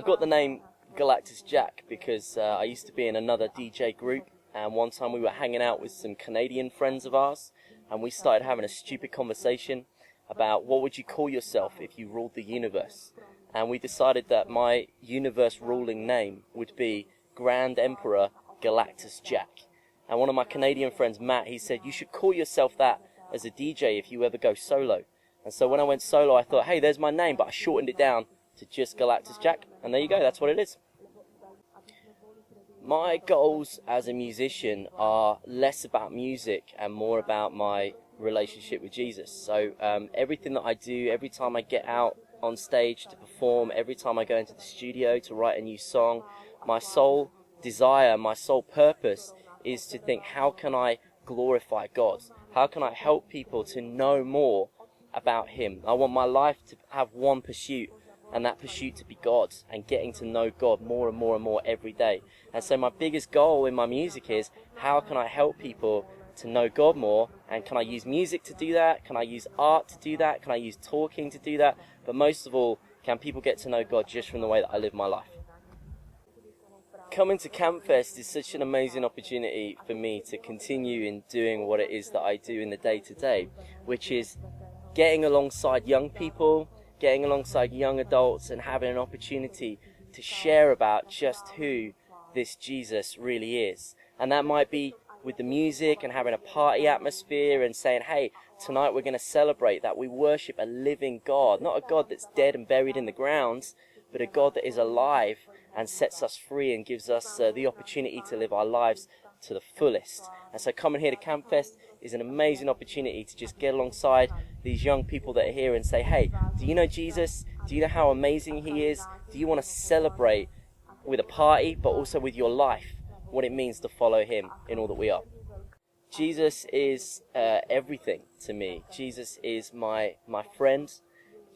I got the name Galactus Jack because I used to be in another DJ group, and one time we were hanging out with some Canadian friends of ours, and we started having a stupid conversation about what would you call yourself if you ruled the universe. And we decided that my universe-ruling name would be Grand Emperor Galactus Jack. And one of my Canadian friends, Matt, he said, you should call yourself that as a DJ if you ever go solo. And so when I went solo, I thought, hey, there's my name, but I shortened it down to just Galactus Jack. And there you go, that's what it is. My goals as a musician are less about music and more about my relationship with Jesus. So everything that I do, every time I get out on stage to perform, every time I go into the studio to write a new song, my sole desire, my sole purpose is to think, how can I glorify God? How can I help people to know more about Him? I want my life to have one pursuit, and that pursuit to be God, and getting to know God more and more and more every day. And so my biggest goal in my music is, how can I help people to know God more? And can I use music to do that? Can I use art to do that? Can I use talking to do that? But most of all, can people get to know God just from the way that I live my life? Coming to Campfest is such an amazing opportunity for me to continue in doing what it is that I do in the day-to-day, which is getting alongside young people, getting alongside young adults, and having an opportunity to share about just who this Jesus really is. And that might be with the music and having a party atmosphere and saying, hey, tonight we're going to celebrate that we worship a living God, not a God that's dead and buried in the ground, but a God that is alive and sets us free and gives us the opportunity to live our lives to the fullest. And so coming here to Campfest is an amazing opportunity to just get alongside these young people that are here and say, hey, do you know Jesus? Do you know how amazing He is? Do you want to celebrate with a party, but also with your life, what it means to follow Him in all that we are? Jesus is everything to me. Jesus is my friend.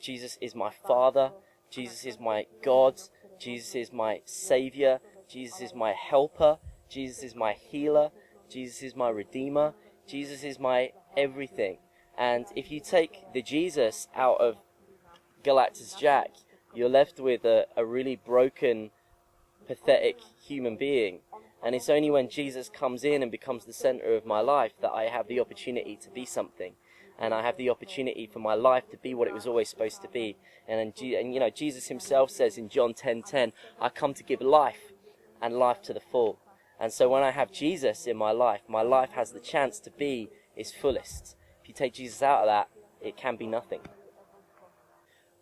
Jesus is my Father. Jesus is my God. Jesus is my Savior. Jesus is my helper. Jesus is my healer. Jesus is my Redeemer. Jesus is my everything. And if you take the Jesus out of Galactus Jack, you're left with a really broken, pathetic human being. And it's only when Jesus comes in and becomes the center of my life that I have the opportunity to be something. And I have the opportunity for my life to be what it was always supposed to be. And you know, Jesus Himself says in John 10:10, I come to give life, and life to the full. And so when I have Jesus in my life has the chance to be its fullest. If you take Jesus out of that, it can be nothing.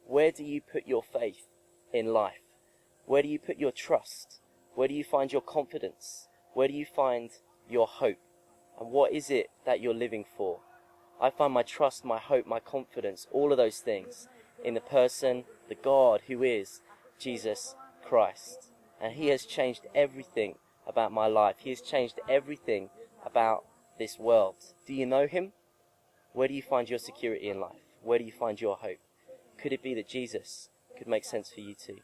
Where do you put your faith in life? Where do you put your trust? Where do you find your confidence? Where do you find your hope? And what is it that you're living for? I find my trust, my hope, my confidence, all of those things in the person, the God who is Jesus Christ. And He has changed everything about my life. He has changed everything about this world. Do you know Him? Where do you find your security in life? Where do you find your hope? Could it be that Jesus could make sense for you too?